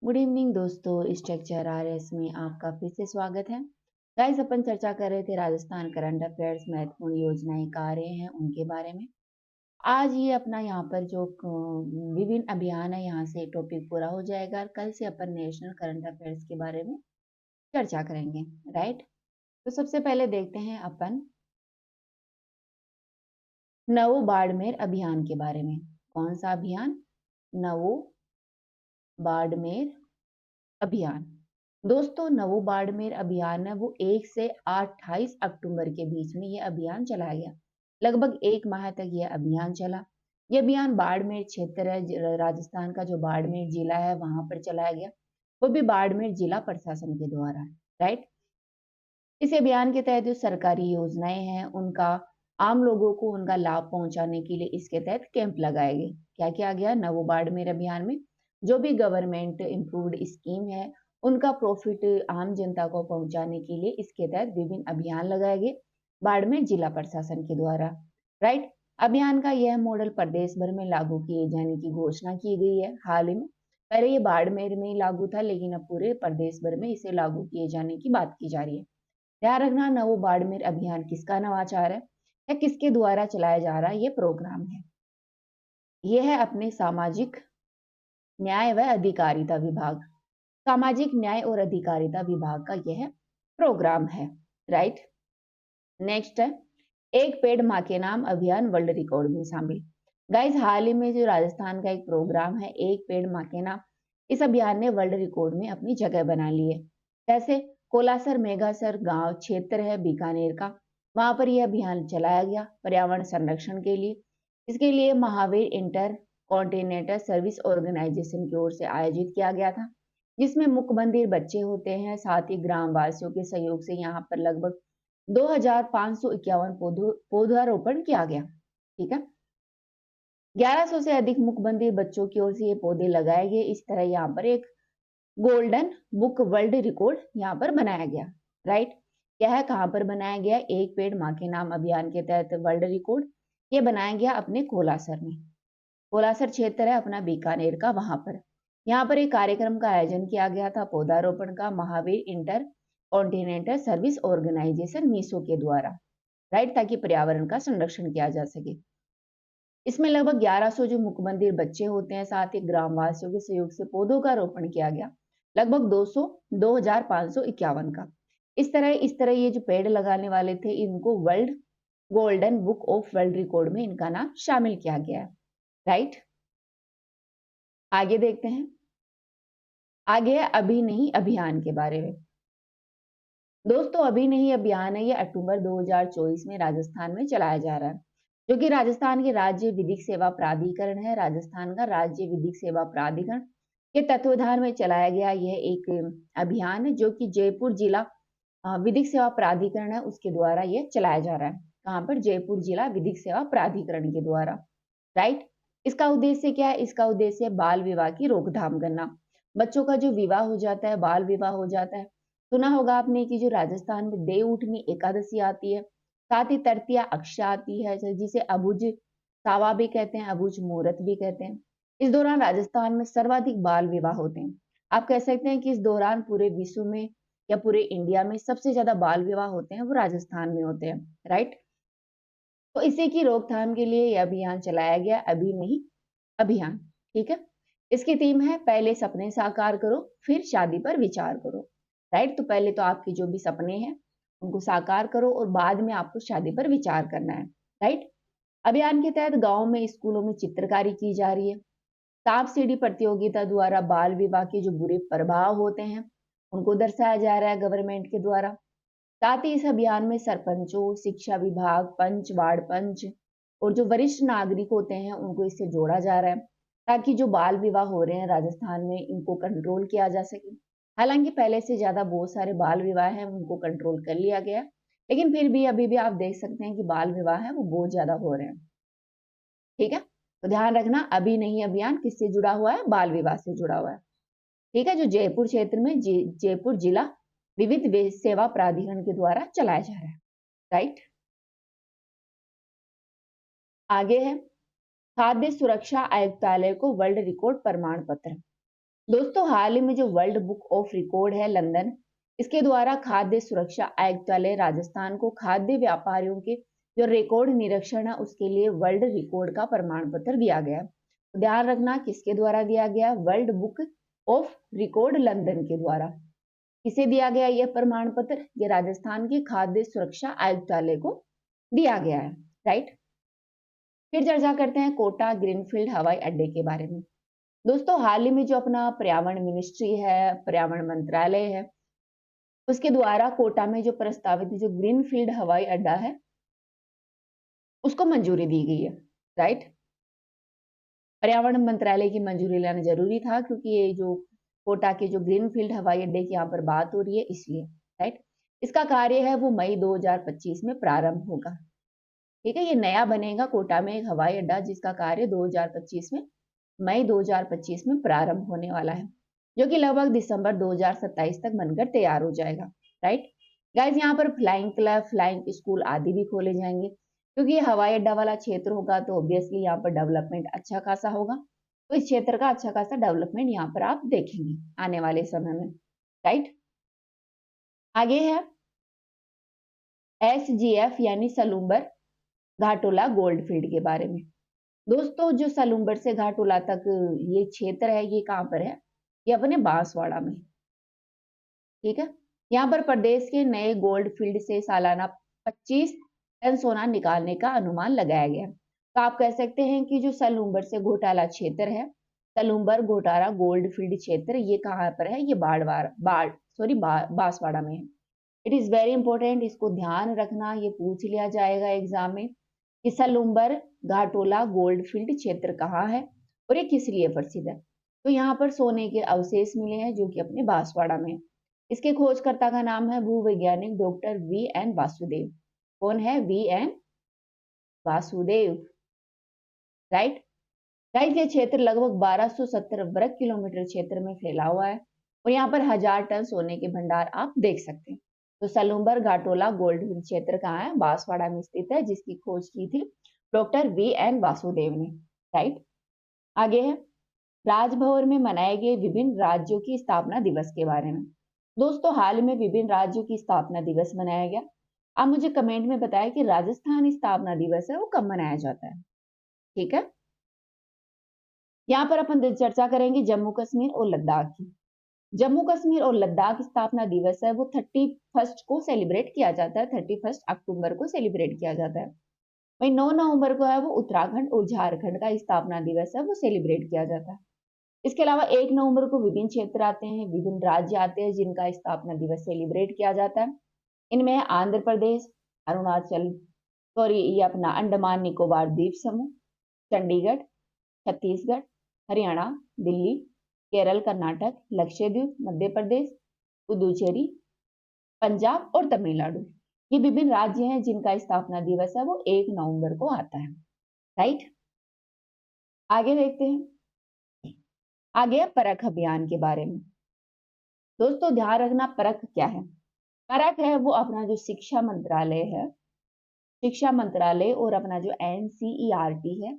Good evening दोस्तों, structure RS में आपका फिर से स्वागत है। गाइस, अपन चर्चा कर रहे थे राजस्थान करंट अफेयर्स महत्वपूर्ण योजनाएं कार्य हैं उनके बारे में। आज ये अपना यहाँ पर जो विभिन्न अभियान है यहाँ से टॉपिक पूरा हो जाएगा और कल से अपन नेशनल करंट अफेयर्स के बारे में चर्चा करेंगे। राइट, तो सबसे पहले देखते हैं अपन नवो बाड़मेर अभियान के बारे में। कौन सा अभियान? नवो बाड़मेर अभियान। दोस्तों, नवो बाड़मेर अभियान है वो 1 से 28 अक्टूबर के बीच में ये अभियान चलाया गया। लगभग 1 माह तक यह अभियान चला। यह अभियान बाड़मेर क्षेत्र है, राजस्थान का जो बाड़मेर जिला है वहां पर चलाया गया, वो भी बाड़मेर जिला प्रशासन के द्वारा। राइट, इस अभियान के तहत जो सरकारी योजनाएं हैं उनका आम लोगों को उनका लाभ पहुंचाने के लिए इसके तहत कैंप लगाए गए। क्या किया गया? नवो बाड़मेर अभियान में जो भी गवर्नमेंट इम्प्रूव्ड स्कीम है उनका प्रॉफिट आम जनता को पहुंचाने के लिए इसके तहत विभिन्न अभियान लगाए गए बाड़मेर जिला प्रशासन के द्वारा। राइट, अभियान का यह मॉडल प्रदेश भर में लागू किए जाने की घोषणा की गई है हाल ही में। पहले ये बाड़मेर में लागू था, लेकिन अब पूरे प्रदेश भर में इसे लागू किए जाने की बात की जा रही है। ध्यान रखना, नवो बाड़मेर अभियान किसका नवाचार है या किसके द्वारा चलाया जा रहा है ये प्रोग्राम है? यह है अपने सामाजिक न्याय व अधिकारिता विभाग, सामाजिक न्याय और अधिकारिता विभाग का यह प्रोग्राम है। राइट, नेक्स्ट है एक पेड़ माँ के नाम अभियान वर्ल्ड रिकॉर्ड में शामिल। गाइस, हाल ही में जो राजस्थान का एक प्रोग्राम है एक पेड़ माँ के नाम, इस अभियान ने वर्ल्ड रिकॉर्ड में अपनी जगह बना ली है। जैसे कोलासर मेघासर गांव क्षेत्र है बीकानेर का, वहां पर यह अभियान चलाया गया पर्यावरण संरक्षण के लिए। इसके लिए Mahavir intercontinental service organisation की ओर से आयोजित किया गया था, जिसमें मुख्य मंदिर बच्चे होते हैं। साथ ही ग्रामवासियों के सहयोग से यहाँ पर लगभग 2551 पौधारोपण किया गया। ठीक है, 1100 से अधिक मुखबंदी बच्चों की ओर से ये पौधे लगाए गए। इस तरह यहाँ पर एक गोल्डन बुक वर्ल्ड रिकॉर्ड यहाँ पर बनाया गया। राइट, क्या है, कहाँ पर बनाया गया? एक पेड़ माँ के नाम अभियान के तहत वर्ल्ड रिकॉर्ड ये बनाया गया अपने कोलासर में। कोलासर क्षेत्र है अपना बीकानेर का, वहां पर यहाँ पर एक कार्यक्रम का आयोजन किया गया था पौधारोपण का Mahavir intercontinental service organisation MISO के द्वारा। राइट, ताकि पर्यावरण का संरक्षण किया जा सके। इसमें लगभग 1100 जो मुखबंदिर बच्चे होते हैं, साथ ही ग्रामवासियों के सहयोग से पौधों का रोपण किया गया, लगभग 2551 का। इस तरह ये जो पेड़ लगाने वाले थे इनको world golden book of world record में इनका नाम शामिल किया गया है। राइट, आगे देखते हैं। आगे है अभी नहीं अभियान के बारे में। दोस्तों, अभी नहीं अभियान है ये अक्टूबर 2024 में राजस्थान में चलाया जा रहा है, जो कि राजस्थान के राज्य विधिक सेवा प्राधिकरण है। राजस्थान का राज्य विधिक सेवा प्राधिकरण के तत्वाधान में चलाया गया यह एक अभियान है, जो कि जयपुर जिला विधिक सेवा प्राधिकरण है उसके द्वारा यह चलाया जा रहा है। कहाँ पर? जयपुर जिला विधिक सेवा प्राधिकरण के द्वारा। राइट, इसका उद्देश्य क्या है? इसका उद्देश्य बाल विवाह की रोकथाम करना। बच्चों का जो विवाह हो जाता है, बाल विवाह हो जाता है, सुना होगा आपने कि जो राजस्थान में देव उठनी एकादशी आती है, साथ ही तृतीया अक्षय आती है, जिसे अबुझ सावा भी कहते हैं, अबुझ मुहूर्त भी कहते हैं। इस दौरान राजस्थान में सर्वाधिक बाल विवाह होते हैं। आप कह सकते हैं कि इस दौरान पूरे विश्व में या पूरे इंडिया में सबसे ज्यादा बाल विवाह होते हैं वो राजस्थान में होते हैं। राइट, तो इसी की रोकथाम के लिए यह अभियान चलाया गया, अभी नहीं अभियान। ठीक है, इसकी थीम है पहले सपने साकार करो फिर शादी पर विचार करो। राइट, तो पहले तो आपके जो भी सपने हैं उनको साकार करो और बाद में आपको शादी पर विचार करना है। राइट, अभियान के तहत गाँव में स्कूलों में चित्रकारी की जा रही है। सांप सीढ़ी प्रतियोगिता द्वारा बाल विवाह के जो बुरे प्रभाव होते हैं उनको दर्शाया जा रहा है गवर्नमेंट के द्वारा। साथ ही इस अभियान में सरपंचों, शिक्षा विभाग, पंच, वार्ड पंच और जो वरिष्ठ नागरिक होते हैं उनको इससे जोड़ा जा रहा है, ताकि जो बाल विवाह हो रहे हैं राजस्थान में इनको कंट्रोल किया जा सके। हालांकि पहले से ज्यादा बहुत सारे बाल विवाह हैं उनको कंट्रोल कर लिया गया, लेकिन फिर भी अभी भी आप देख सकते हैं कि बाल विवाह है वो बहुत ज्यादा हो रहे हैं। ठीक है, तो ध्यान रखना, अभी नहीं अभियान किससे जुड़ा हुआ है? बाल विवाह से जुड़ा हुआ है। ठीक है, जो जयपुर क्षेत्र में जयपुर जिला विविध सेवा प्राधिकरण के द्वारा चलाया जा रहा है। राइट, आगे है खाद्य सुरक्षा आयुक्तालय को वर्ल्ड रिकॉर्ड प्रमाण पत्र। दोस्तों हाल ही में जो वर्ल्ड बुक ऑफ रिकॉर्ड है लंदन, इसके द्वारा खाद्य सुरक्षा आयुक्तालय राजस्थान को खाद्य व्यापारियों के जो रिकॉर्ड निरीक्षण है उसके लिए वर्ल्ड रिकॉर्ड का प्रमाण पत्र दिया गया। तो ध्यान रखना किसके द्वारा दिया गया? World book of record London के द्वारा। किसे दिया गया यह प्रमाण पत्र? ये राजस्थान के खाद्य सुरक्षा आयुक्तालय को दिया गया है। राइट। फिर चर्चा करते हैं कोटा ग्रीनफील्ड हवाई अड्डे के बारे में। दोस्तों हाल ही में जो अपना पर्यावरण मिनिस्ट्री है, पर्यावरण मंत्रालय है, उसके द्वारा कोटा में जो प्रस्तावित जो ग्रीनफील्ड हवाई अड्डा है उसको मंजूरी दी गई है। राइट। पर्यावरण मंत्रालय की मंजूरी लेना जरूरी था क्योंकि ये जो कोटा के जो ग्रीनफील्ड हवाई अड्डे की यहाँ पर बात हो रही है इसलिए। राइट। इसका कार्य है वो मई 2025 में प्रारंभ होगा। ठीक है, ये नया बनेगा कोटा में एक हवाई अड्डा जिसका कार्य 2025 में मई 2025 में प्रारंभ होने वाला है, जो कि लगभग दिसंबर 2027 तक बनकर तैयार हो जाएगा। राइट। गाइज यहाँ पर फ्लाइंग क्लब, फ्लाइंग स्कूल आदि भी खोले जाएंगे क्योंकि ये हवाई अड्डा वाला क्षेत्र होगा तो ऑब्वियसली यहाँ पर डेवलपमेंट अच्छा खासा होगा। तो इस क्षेत्र का अच्छा खासा डेवलपमेंट यहाँ पर आप देखेंगे आने वाले समय में। राइट। आगे है SGF यानी सलूम्बर घाटोला गोल्ड फील्ड के बारे में। दोस्तों जो सलूम्बर से घाटोला तक ये क्षेत्र है ये कहाँ पर है? ये अपने बांसवाड़ा में। ठीक है, यहाँ पर प्रदेश के नए गोल्ड फील्ड से सालाना 25 टन सोना निकालने का अनुमान लगाया गया। तो आप कह सकते हैं कि जो सलूम्बर से घोटाला क्षेत्र है, सलूम्बर घोटाला गोल्ड फील्ड क्षेत्र, ये कहाँ पर है? ये बांसवाड़ा में है। इट इज वेरी इंपॉर्टेंट, इसको ध्यान रखना, ये पूछ लिया जाएगा एग्जाम में कि सलूम्बर घाटोला गोल्ड फील्ड क्षेत्र कहाँ है और ये किस लिए प्रसिद्ध है। तो यहाँ पर सोने के अवशेष मिले हैं जो कि अपने बांसवाड़ा में। इसके खोजकर्ता का नाम है भूवैज्ञानिक डॉक्टर VN वासुदेव। कौन है? VN वासुदेव। राइट। गाइस ये क्षेत्र लगभग 1270 वर्ग किलोमीटर क्षेत्र में फैला हुआ है और यहाँ पर 1000 टन सोने के भंडार आप देख सकते हैं। तो सलूम्बर घाटोला गोल्ड क्षेत्र कहाँ है? बांसवाड़ा में स्थित है, जिसकी खोज की थी डॉक्टर VN वासुदेव ने। राइट। आगे है राजभवन में मनाए गए विभिन्न राज्यों की स्थापना दिवस के बारे में। दोस्तों हाल में विभिन्न राज्यों की स्थापना दिवस मनाया गया। आप मुझे कमेंट में बताएं कि राजस्थान स्थापना दिवस है वो कब मनाया जाता है। ठीक है, यहाँ पर अपन चर्चा करेंगे जम्मू कश्मीर और लद्दाख की। जम्मू कश्मीर और लद्दाख स्थापना दिवस है वो 31 को सेलिब्रेट किया जाता है, 31 अक्टूबर को सेलिब्रेट किया जाता है। वही 9 नवंबर को है वो उत्तराखंड और झारखंड का स्थापना दिवस है वो सेलिब्रेट किया जाता है। इसके अलावा 1 नवंबर को विभिन्न क्षेत्र आते हैं, विभिन्न राज्य आते हैं जिनका स्थापना दिवस सेलिब्रेट किया जाता है। इनमें है आंध्र प्रदेश, अरुणाचल, सॉरी ये अपना अंडमान निकोबार द्वीप समूह, चंडीगढ़, छत्तीसगढ़, हरियाणा, दिल्ली, केरल, कर्नाटक, लक्षद्वीप, मध्य प्रदेश, पुदुचेरी, पंजाब और तमिलनाडु। ये विभिन्न राज्य हैं जिनका स्थापना दिवस है वो 1 नवंबर को आता है। राइट। आगे देखते हैं, आगे है परख अभियान के बारे में। दोस्तों ध्यान रखना परख क्या है? परख है वो अपना जो शिक्षा मंत्रालय है, शिक्षा मंत्रालय और अपना जो NCERT है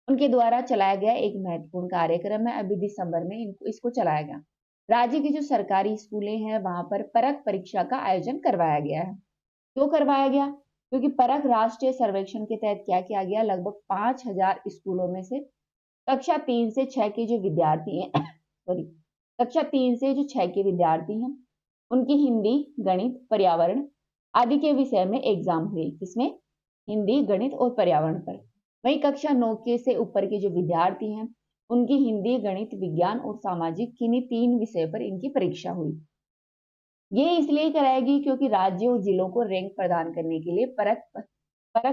उनके द्वारा चलाया गया एक महत्वपूर्ण कार्यक्रम है। अभी दिसंबर में इसको चलाया गया। राज्य की जो सरकारी स्कूलें हैं वहां पर परख परीक्षा का आयोजन करवाया गया है। क्यों करवाया गया? क्योंकि परख राष्ट्रीय सर्वेक्षण के तहत क्या किया गया, लगभग 5000 स्कूलों में से कक्षा 3 से 6 के जो विद्यार्थी हैं सॉरी कक्षा 3 से जो 6 के विद्यार्थी हैं उनकी हिंदी, गणित, पर्यावरण आदि के विषय में एग्जाम हुई। किसमें? हिंदी, गणित और पर्यावरण पर। वहीं कक्षा 9 के से ऊपर के जो विद्यार्थी हैं उनकी हिंदी, गणित, विज्ञान और सामाजिक किन्हीं 3 विषय पर इनकी परीक्षा हुई। ये इसलिए कराएगी क्योंकि राज्यों और जिलों को रैंक प्रदान करने के लिए परख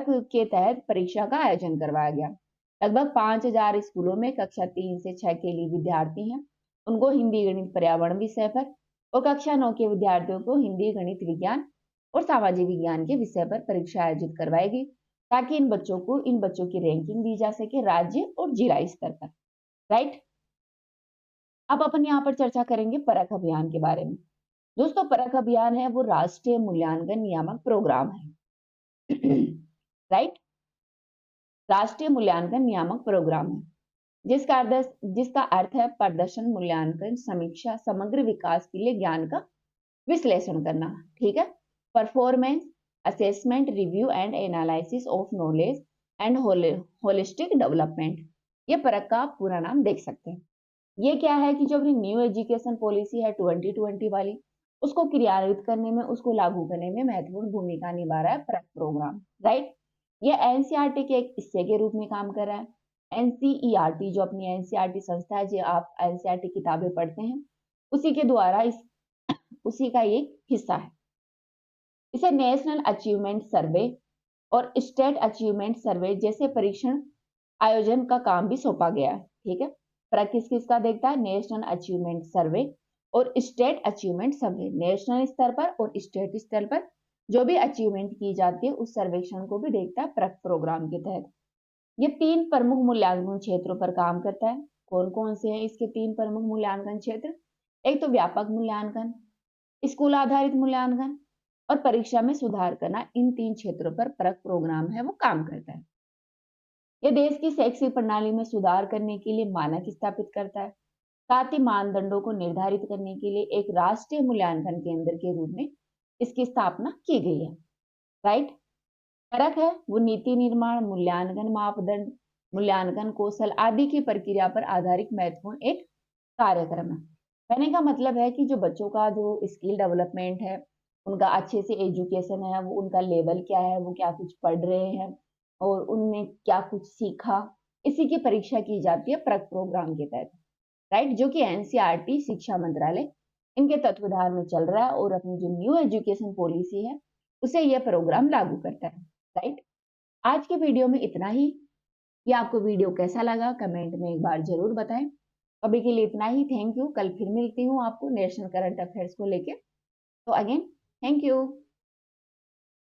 के तहत परीक्षा का आयोजन करवाया गया। लगभग 5000 स्कूलों में कक्षा 3 से 6 के लिए विद्यार्थी हैं उनको हिंदी, गणित, पर्यावरण विषय पर और कक्षा 9 के विद्यार्थियों को हिंदी, गणित, विज्ञान और सामाजिक विज्ञान के विषय पर परीक्षा आयोजित करवाएगी ताकि इन बच्चों की रैंकिंग दी जा सके राज्य और जिला स्तर पर। राइट। अब अपन यहाँ पर चर्चा करेंगे परख अभियान के बारे में। दोस्तों परख अभियान है वो राष्ट्रीय मूल्यांकन नियामक प्रोग्राम है। राइट। राष्ट्रीय मूल्यांकन नियामक प्रोग्राम है। जिसका अर्थ है प्रदर्शन, मूल्यांकन, समीक्षा, समग्र विकास के लिए ज्ञान का विश्लेषण करना। ठीक है। Performance, assessment, review and analysis of knowledge and holistic development, ये परख का आप पूरा नाम देख सकते हैं। ये क्या है कि जो अपनी न्यू एजुकेशन पॉलिसी है 2020 वाली, उसको क्रियान्वित करने में, उसको लागू करने में महत्वपूर्ण भूमिका निभा रहा है परख प्रोग्राम। राइट। ये एनसीईआरटी के एक हिस्से के रूप में काम कर रहा है। एनसीईआरटी जो अपनी एनसीईआरटी संस्था है, जो आप एनसीईआरटी किताबें पढ़ते हैं, उसी के द्वारा उसी का एक हिस्सा है। इसे नेशनल अचीवमेंट सर्वे और स्टेट अचीवमेंट सर्वे जैसे परीक्षण आयोजन का काम भी सौंपा गया है। ठीक है। पर किस किस का देखता है? नेशनल अचीवमेंट सर्वे और स्टेट अचीवमेंट सर्वे। नेशनल स्तर पर और स्टेट स्तर पर जो भी अचीवमेंट की जाती है, उस सर्वेक्षण को भी देखता है परख प्रोग्राम के तहत। ये 3 प्रमुख मूल्यांकन क्षेत्रों पर काम करता है। कौन कौन से हैं इसके 3 प्रमुख मूल्यांकन क्षेत्र? एक तो व्यापक मूल्यांकन, स्कूल आधारित मूल्यांकन और परीक्षा में सुधार करना। इन 3 क्षेत्रों पर परख प्रोग्राम है वो काम करता है। ये देश की शैक्षिक प्रणाली में सुधार करने के लिए मानक स्थापित करता है, साथ ही मानदंडों को निर्धारित करने के लिए एक राष्ट्रीय मूल्यांकन केंद्र के रूप में इसकी स्थापना की गई है। राइट। परख है वो नीति निर्माण, मूल्यांकन मापदंड, मूल्यांकन कौशल आदि की प्रक्रिया पर आधारित महत्वपूर्ण एक कार्यक्रम है। कहने का मतलब है कि जो बच्चों का जो स्किल डेवलपमेंट है, उनका अच्छे से एजुकेशन है, वो उनका लेवल क्या है, वो क्या कुछ पढ़ रहे हैं और उनने क्या कुछ सीखा, इसी की परीक्षा की जाती है परख प्रोग्राम के तहत। राइट। जो कि एनसीईआरटी शिक्षा मंत्रालय इनके तत्वाधान में चल रहा है और अपनी जो न्यू एजुकेशन पॉलिसी है उसे यह प्रोग्राम लागू करता है। राइट। आज के वीडियो में इतना ही। ये आपको वीडियो कैसा लगा कमेंट में एक बार जरूर बताएं। अभी के लिए इतना ही। Thank you. कल फिर मिलती हूँ आपको नेशनल करंट अफेयर्स को लेके। तो अगेन थैंक यू।